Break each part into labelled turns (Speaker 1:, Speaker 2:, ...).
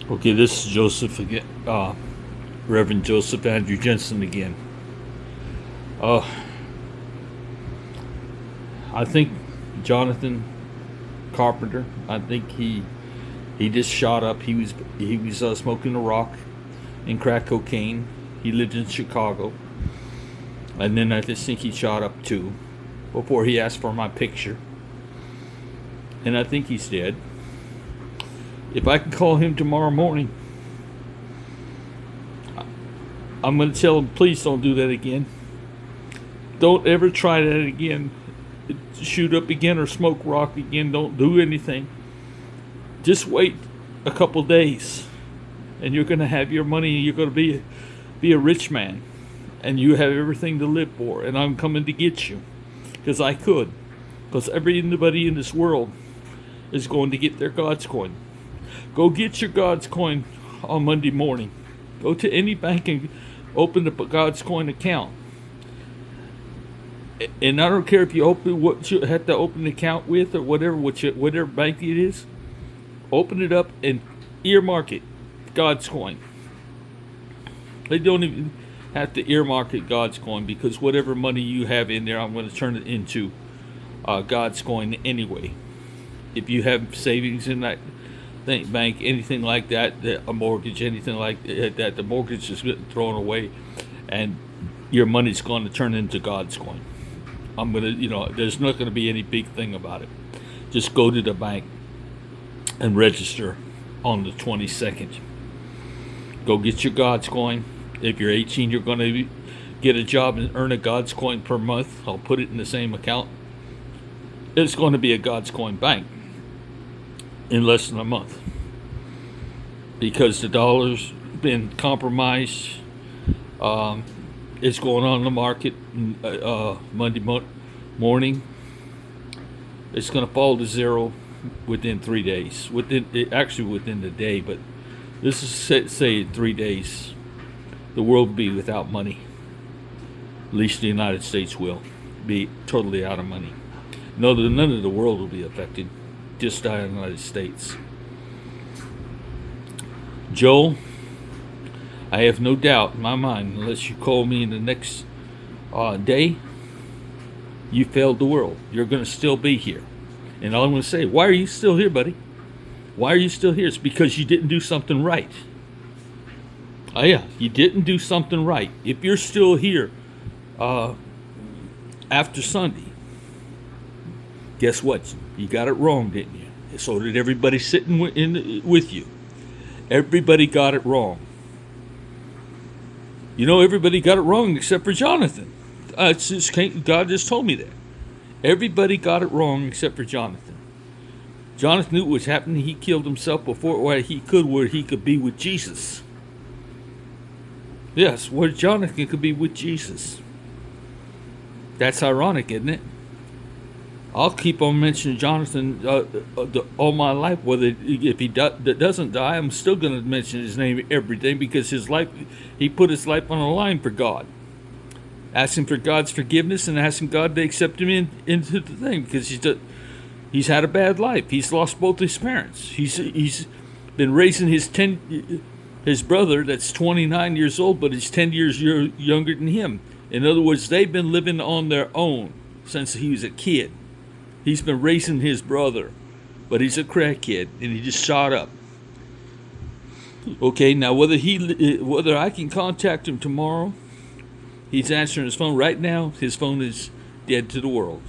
Speaker 1: Okay, this is Joseph again, Reverend Joseph Andrew Jensen again. Uh, I think Jonathan Carpenter. I think he just shot up. He was smoking a rock and crack cocaine. He lived in Chicago, and then I just think he shot up too, before he asked for my picture. And I think he's dead. If I can call him tomorrow morning, I'm going to tell him, please don't do that again. Don't ever try that again. Shoot up again or smoke rock again. Don't do anything. Just wait a couple days, and you're going to have your money, and you're going to be a rich man, and you have everything to live for. And I'm coming to get you, because I could. Because everybody in this world is going to get their God's coin. Go get your God's coin on Monday morning. Go to any bank and open a God's coin account. And I don't care if you open what you have to open an account with or whatever bank it is. Open it up and earmark it God's coin. They don't even have to earmark it God's coin, because whatever money you have in there, I'm going to turn it into God's coin anyway. If you have savings in that bank, anything like that, a mortgage, anything like that, the mortgage is getting thrown away, and your money's going to turn into God's coin. There's not going to be any big thing about it. Just go to the bank and register on the 22nd. Go get your God's coin. If you're 18, you're going to get a job and earn a God's coin per month. I'll put it in the same account. It's going to be a God's coin bank in less than a month, because the dollar's been compromised. It's going on the market Monday morning. It's going to fall to zero within 3 days. Within the day, but this is say 3 days, the world will be without money. At least the United States will be totally out of money. None of the world will be affected. Just the United States. Joel, I have no doubt in my mind, unless you call me in the next day, you failed the world. You're going to still be here. And all I'm going to say, why are you still here, buddy? Why are you still here? It's because you didn't do something right. Oh yeah, you didn't do something right. If you're still here after Sunday, guess what? You got it wrong, didn't you? So did everybody sitting with you. Everybody got it wrong. Everybody got it wrong except for Jonathan. God just told me that. Everybody got it wrong except for Jonathan. Jonathan knew what was happening. He killed himself before where he could be with Jesus. Yes, where Jonathan could be with Jesus. That's ironic, isn't it? I'll keep on mentioning Jonathan all my life. If he doesn't die, I'm still going to mention his name every day, because he put his life on the line for God, asking for God's forgiveness and asking God to accept him into the thing, because he's had a bad life. He's lost both his parents. He's been raising his brother that's 29 years old, but he's 10 years younger than him. In other words, they've been living on their own since he was a kid. He's been raising his brother, but he's a crackhead, and he just shot up. Okay, now whether I can contact him tomorrow, he's answering his phone right now. His phone is dead to the world.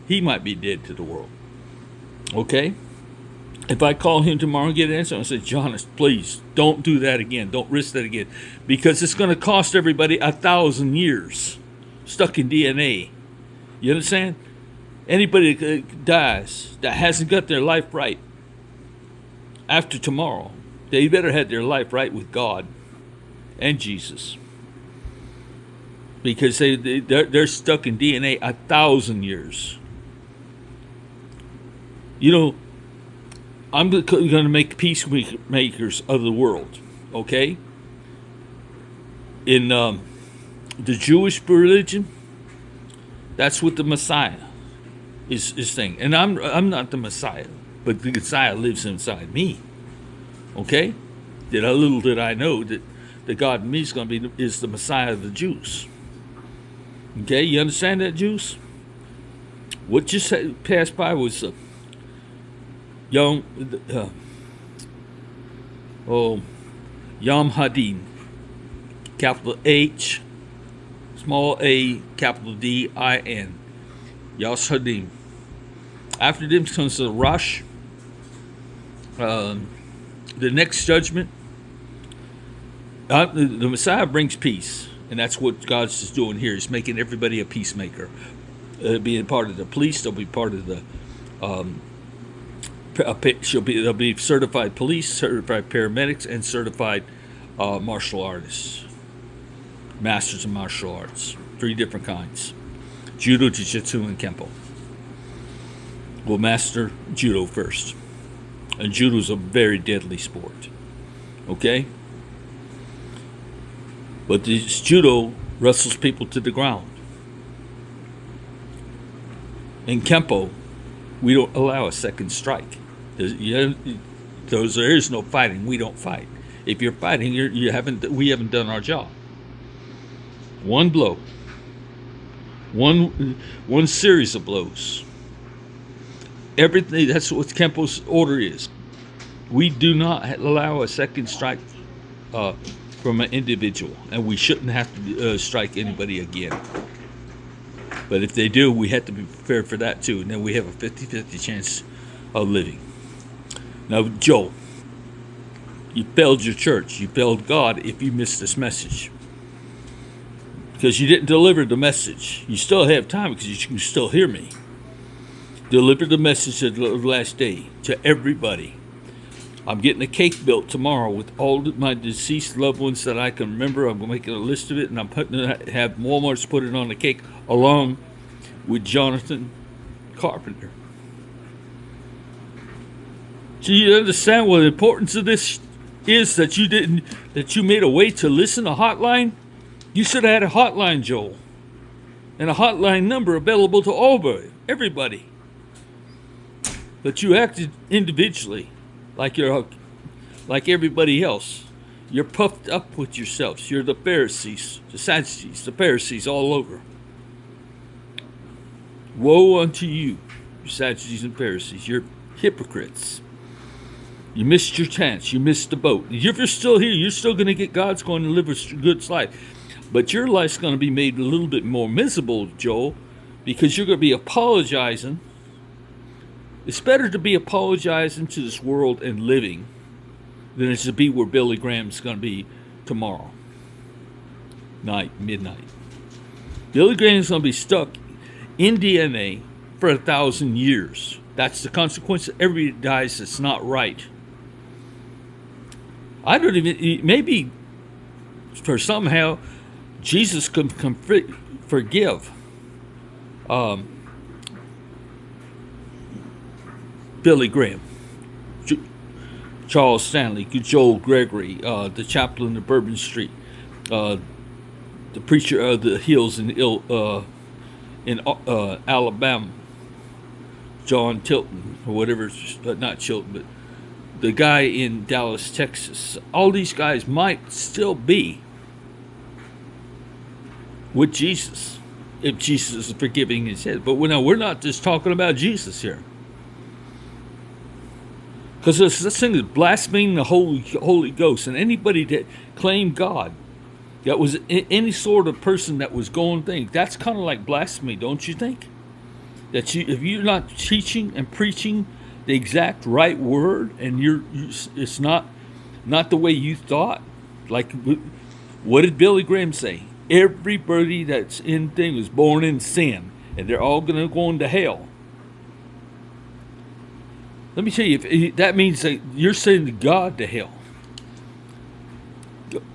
Speaker 1: He might be dead to the world. Okay? If I call him tomorrow and get an answer, I'll say, Jonas, please don't do that again. Don't risk that again, because it's going to cost everybody 1,000 years stuck in DNA. You understand? Anybody that dies that hasn't got their life right after tomorrow, they better have their life right with God and Jesus, because they're stuck in DNA 1,000 years. I'm going to make peacemakers of the world, okay? In the Jewish religion, that's what the Messiah is saying. And I'm not the Messiah, but the Messiah lives inside me, okay? Little did I know that the God in me is the Messiah of the Jews. Okay, you understand that, Jews? What just passed by was Yom Hadin, capital H, small a, capital D-I-N, Yos Hadim. After them comes the Rosh, the next judgment. The Messiah brings peace, and that's what God's is doing here. He's making everybody a peacemaker. Being part of the police, they'll be part of the. They'll be certified police, certified paramedics, and certified martial artists, masters of martial arts. 3 different kinds: judo, jiu-jitsu, and kempo. We'll master judo first, and judo is a very deadly sport. Okay. But this judo wrestles people to the ground. In Kempo, we don't allow a second strike. There is no fighting. We don't fight. If you're fighting, we haven't done our job. One blow. One series of blows. Everything. That's what Kempo's order is. We do not allow a second strike from an individual, and we shouldn't have to strike anybody again. But if they do, we have to be prepared for that too, and then we have a 50-50 chance of living. Now, Joel, you failed your church. You failed God if you missed this message, because you didn't deliver the message. You still have time because you can still hear me. Deliver the message of the last day to everybody. I'm getting a cake built tomorrow with all my deceased loved ones that I can remember. I'm making a list of it, and I'm have Walmart's put it on the cake along with Jonathan Carpenter. So you understand what the importance of this is, that you made a way to listen, a hotline? You should have had a hotline, Joel, and a hotline number available to everybody. But you acted individually. Like everybody else. You're puffed up with yourselves. You're the Pharisees, the Sadducees, the Pharisees all over. Woe unto you, you Sadducees and Pharisees. You're hypocrites. You missed your chance. You missed the boat. If you're still here, you're still going to get God's going to live a good life. But your life's going to be made a little bit more miserable, Joel, because you're going to be apologizing. It's better to be apologizing to this world and living than it's to be where Billy Graham's going to be tomorrow night, midnight. Billy Graham's going to be stuck in DNA for 1,000 years. That's the consequence. Everybody dies that's not right. I don't even, maybe for somehow Jesus can forgive Billy Graham, Charles Stanley, Joel Gregory, the chaplain of Bourbon Street, the preacher of the hills in Alabama, John Tilton, or whatever, not Chilton, but the guy in Dallas, Texas. All these guys might still be with Jesus if Jesus is forgiving his head. But we're not just talking about Jesus here. Because this thing is blaspheming the Holy Ghost. And anybody that claimed God, that was any sort of person that was going things, that's kind of like blasphemy, don't you think? That if you're not teaching and preaching the exact right word, and it's not the way you thought. Like, what did Billy Graham say? Everybody that's in thing was born in sin, and they're all going to go into hell. Let me tell you, if that means that you're sending God to hell.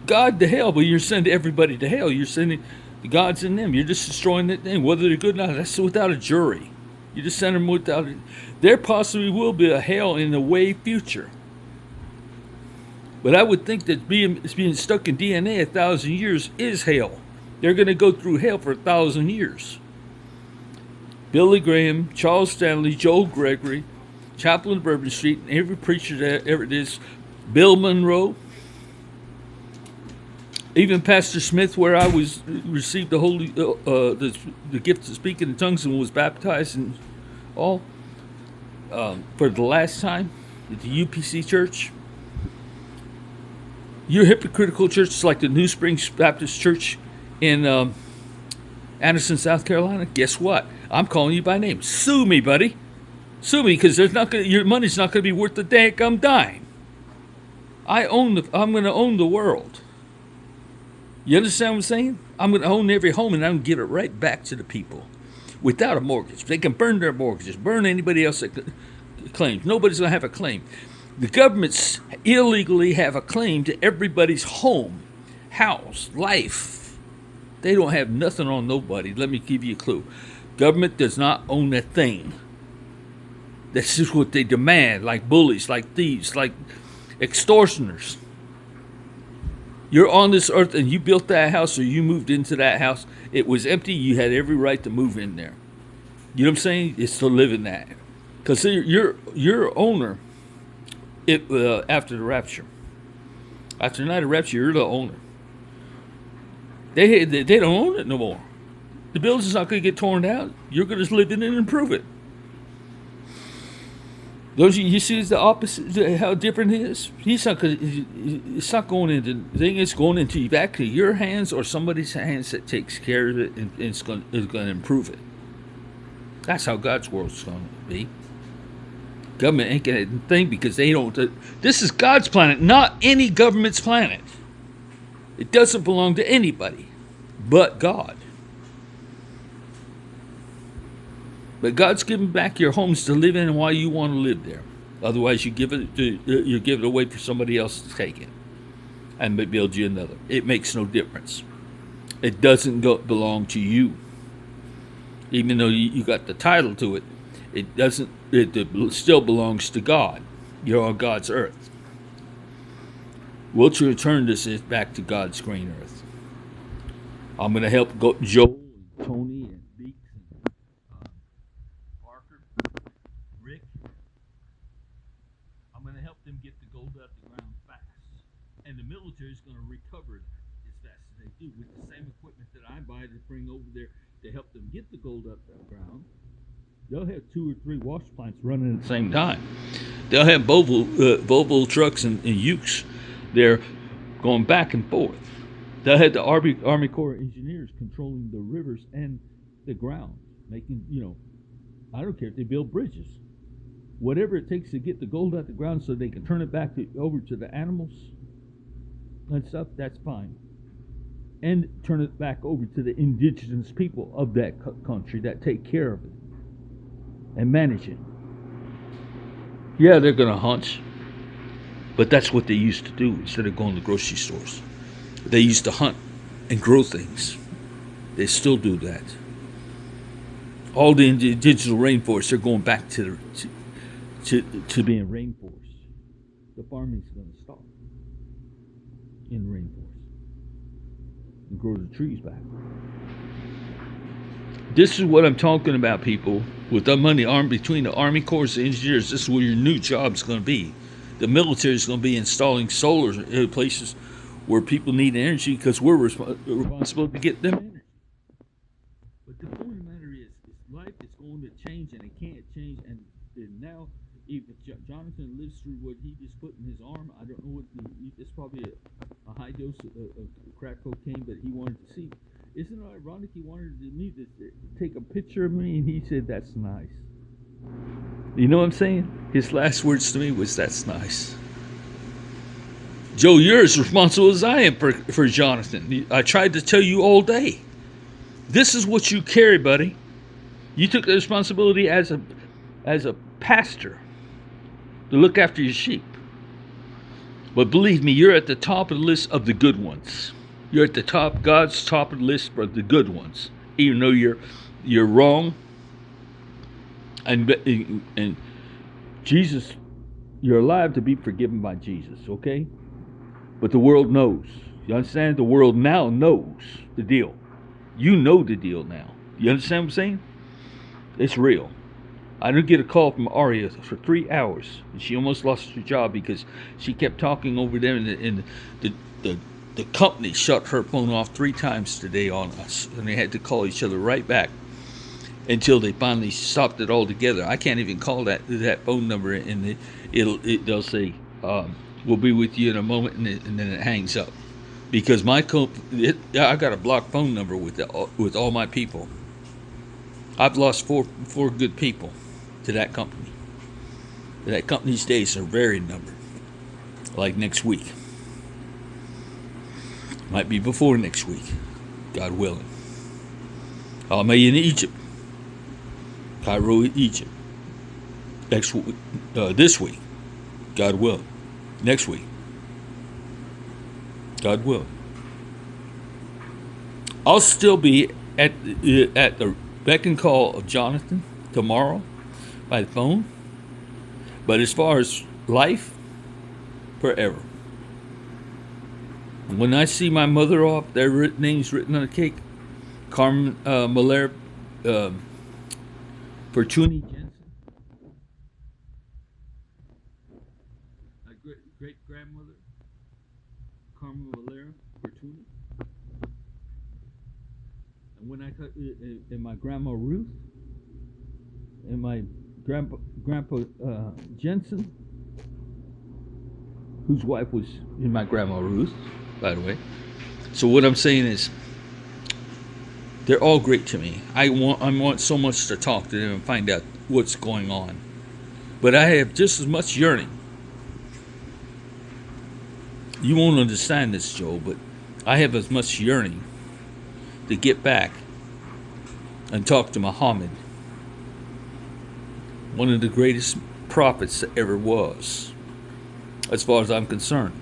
Speaker 1: God to hell, but you're sending everybody to hell. You're sending the gods in them. You're just destroying that thing, whether they're good or not. That's without a jury. You just send them without it. There possibly will be a hell in the way future. But I would think that being stuck in DNA 1,000 years is hell. They're going to go through hell for 1,000 years. Billy Graham, Charles Stanley, Joel Gregory, chaplain of Bourbon Street, and every preacher that ever is, Bill Monroe, Even Pastor Smith, where I was received the holy, the gift of speaking in tongues and was baptized and all, for the last time at the UPC church. Your hypocritical church, like the New Springs Baptist Church in Anderson, South Carolina. Guess what? I'm calling you by name. Sue me, buddy. Sue me, because your money's not going to be worth a dadgum dime. I'm going to own the world. You understand what I'm saying? I'm going to own every home, and I'm going to give it right back to the people without a mortgage. They can burn their mortgages, burn anybody else that claims. Nobody's going to have a claim. The governments illegally have a claim to everybody's home, house, life. They don't have nothing on nobody. Let me give you a clue. Government does not own a thing. That's just what they demand, like bullies, like thieves, like extortioners. You're on this earth and you built that house or you moved into that house. It was empty. You had every right to move in there. You know what I'm saying? It's to live in that. Because your owner, after the rapture. After the night of rapture, you're the owner. They don't own it no more. The building's not going to get torn down. You're going to live in it and improve it. Those you see the opposite, how different it is. It's not going into the thing. It's going into back to your hands or somebody's hands that takes care of it and is going to improve it. That's how God's world's going to be. Government ain't gonna think because they don't. This is God's planet, not any government's planet. It doesn't belong to anybody but God. But God's giving back your homes to live in while you want to live there. Otherwise, you give it away for somebody else to take it and build you another. It makes no difference. It doesn't belong to you, even though you got the title to it. It doesn't. It still belongs to God. You're on God's earth. We'll return this back to God's green earth. I'm going to help Joel and Tony and Beeks and Parker, Rick. I'm going to help them get the gold out the ground fast. And the military is going to recover that as fast as they do with the same equipment that I buy to bring over there to help them get the gold out the ground. They'll have 2 or 3 wash plants running at the same time. They'll have Volvo trucks and Ukes there going back and forth. They'll have the Army Corps of Engineers controlling the rivers and the ground, making, I don't care if they build bridges. Whatever it takes to get the gold out the ground so they can turn it back over to the animals and stuff, that's fine. And turn it back over to the indigenous people of that country that take care of it and manage it. Yeah, they're going to hunt, but that's what they used to do instead of going to grocery stores. They used to hunt and grow things. They still do that. All the indigenous rainforests are going back to being rainforests. The farming's going to stop in rainforests and grow the trees back. This is what I'm talking about, people. With the money armed between the Army Corps and Engineers, this is where your new job's going to be. The military is going to be installing solar in places where people need energy because we're responsible to get them energy. But the point of the matter is life is going to change, and it can't change. And now, if Jonathan lives through what he just put in his arm, I don't know what it's probably a high dose of crack cocaine, but he wanted to see. Isn't it ironic he wanted me to take a picture of me and he said, "That's nice." You know what I'm saying? His last words to me was, "That's nice." Joe, you're as responsible as I am for Jonathan. I tried to tell you all day. This is what you carry, buddy. You took the responsibility as a pastor to look after your sheep. But believe me, you're at the top of the list of the good ones. You're at the top, God's top of the list for the good ones. Even though you're wrong, and Jesus, you're alive to be forgiven by Jesus, okay? But the world knows. You understand? The world now knows the deal. You know the deal now. You understand what I'm saying? It's real. I didn't get a call from Aria for 3 hours, and she almost lost her job because she kept talking over them, and the The company shut her phone off 3 times today on us, and they had to call each other right back until they finally stopped it altogether. I can't even call that phone number, and they'll say, "We'll be with you in a moment," and then it hangs up. Because I got a blocked phone number with all my people. I've lost four good people to that company. That company's days are very numbered. Like next week. Might be before next week, God willing. I'll be in Egypt. Cairo, Egypt. This week, God willing. Next week, God willing. I'll still be at the beck and call of Jonathan tomorrow by the phone. But as far as life, forever. When I see my mother off, their names written on the cake, Carmen Malera Fortuny Jensen, my great grandmother, Carmen Malera Fortuny, and when I and my grandma Ruth, and my grandpa Jensen, whose wife was in my grandma Ruth, by the way. So what I'm saying is, they're all great to me. I want so much to talk to them and find out what's going on. But I have just as much yearning. You won't understand this, Joe, but I have as much yearning to get back and talk to Muhammad, one of the greatest prophets that ever was, as far as I'm concerned.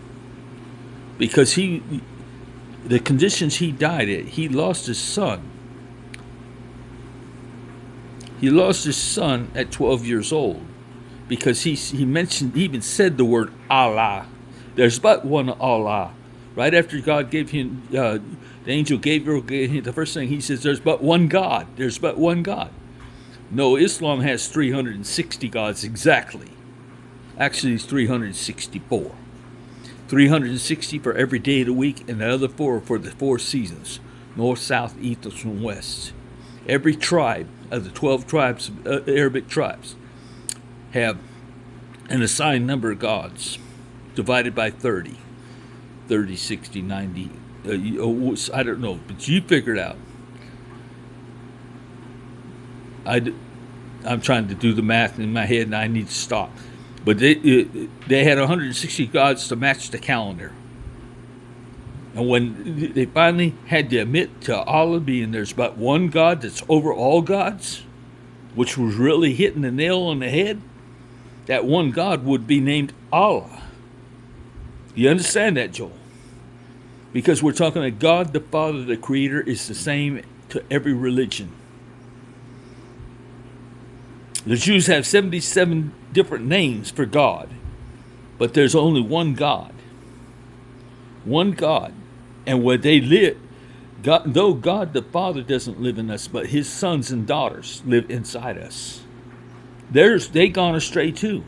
Speaker 1: Because the conditions he died in, he lost his son. He lost his son at 12 years old because he even said the word Allah. There's but one Allah. Right after God gave him, the angel Gabriel gave him, the first thing he says, there's but one God. There's but one God. No, Islam has 360 gods exactly. Actually, it's 364. 360 for every day of the week, and the other 4 for the 4 seasons. North, south, east, and west. Every tribe of the 12 tribes, Arabic tribes, have an assigned number of gods, divided by 30. 30, 60, 90. I don't know, but you figure it out. I'm trying to do the math in my head, and I need to stop. But they had 160 gods to match the calendar. And when they finally had to admit to Allah being there's but one God that's over all gods, which was really hitting the nail on the head, that one God would be named Allah. You understand that, Joel? Because we're talking that God the Father, the Creator, is the same to every religion. The Jews have 77 different names for God, but there's only one God. One God. And where they live, though God the Father doesn't live in us, but his sons and daughters live inside us. They gone astray too.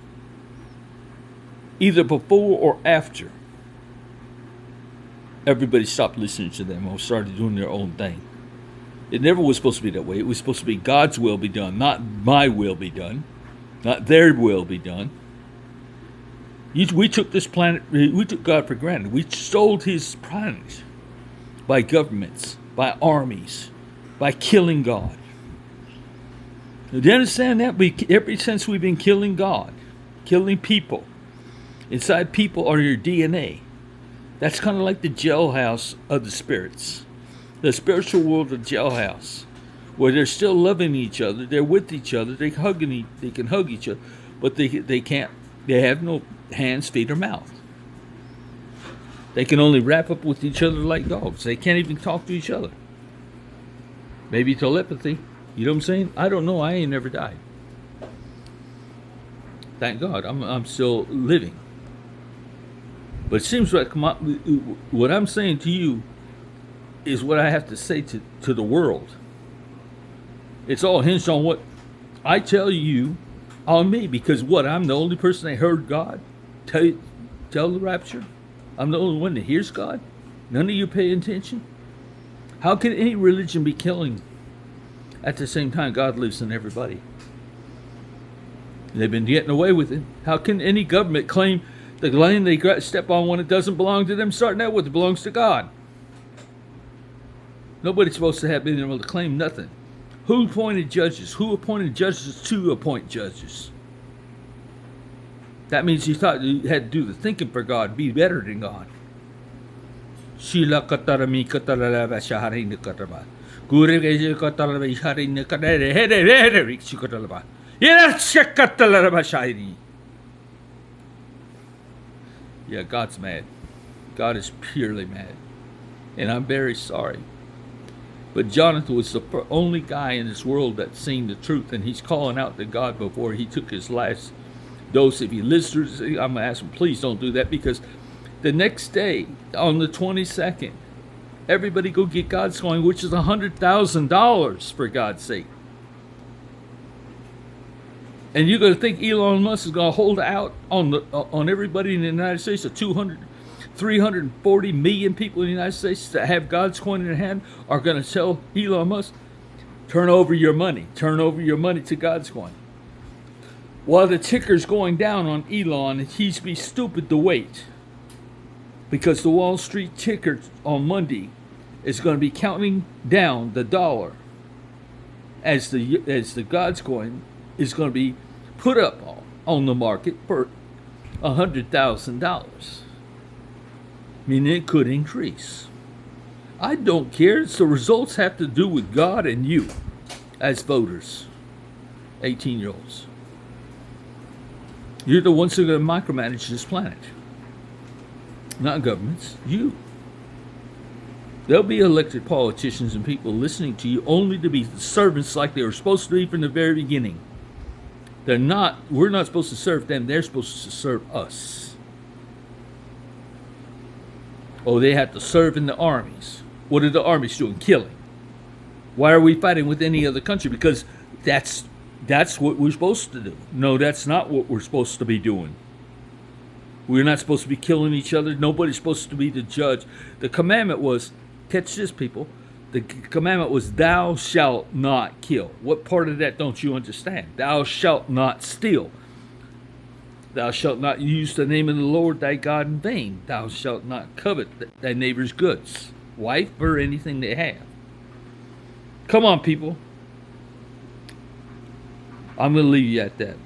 Speaker 1: Either before or after. Everybody stopped listening to them or started doing their own thing. It never was supposed to be that way. It was supposed to be God's will be done, not my will be done, not their will be done. We took this planet, we took God for granted. We stole his planet by governments, by armies, by killing God. Do you understand that? Ever since we've been killing God, killing people, inside people are your DNA. That's kind of like the jailhouse of the spirits. The spiritual world of jailhouse, where they're still loving each other, they're with each other, they can hug each other, but they can't. They have no hands, feet, or mouth. They can only wrap up with each other like dogs. They can't even talk to each other. Maybe telepathy. You know what I'm saying? I don't know. I ain't never died. Thank God. I'm still living. But it seems like what I'm saying to you is what I have to say to the world. It's all hinged on what I tell you on me, because I'm the only person that heard God tell the rapture. I'm the only one that hears God. None of you pay attention? How can any religion be killing at the same time God lives in everybody? They've been getting away with it. How can any government claim the land they step on when it doesn't belong to them, starting out with it belongs to God? Nobody's supposed to have been able to claim nothing. Who appointed judges? Who appointed judges to appoint judges? That means you thought you had to do the thinking for God, be better than God. Yeah, God's mad. God is purely mad. And I'm very sorry. But Jonathan was the only guy in this world that's seen the truth, and he's calling out to God before he took his last dose. If he listens, I'm going to ask him, please don't do that, because the next day, on the 22nd, everybody go get God's coin, which is $100,000, for God's sake. And you're going to think Elon Musk is going to hold out on everybody in the United States, the 340 million people in the United States that have God's coin in their hand are going to tell Elon Musk, turn over your money to God's coin. While the ticker's going down on Elon, he'd be stupid to wait, because the Wall Street ticker on Monday is going to be counting down the dollar as the God's coin is going to be put up on the market for $100,000. Meaning it could increase. I don't care. It's the results have to do with God and you as voters, 18-year-olds. You're the ones who are going to micromanage this planet. Not governments, you. There'll be elected politicians and people listening to you only to be servants like they were supposed to be from the very beginning. We're not supposed to serve them, they're supposed to serve us. Oh, they have to serve in the armies. What are the armies doing? Killing. Why are we fighting with any other country? Because that's what we're supposed to do. No, that's not what we're supposed to be doing. We're not supposed to be killing each other. Nobody's supposed to be the judge. The commandment was, catch this, people. The commandment was, thou shalt not kill. What part of that don't you understand? Thou shalt not steal. Thou shalt not use the name of the Lord thy God in vain. Thou shalt not covet thy neighbor's goods, wife, or anything they have. Come on, people. I'm going to leave you at that.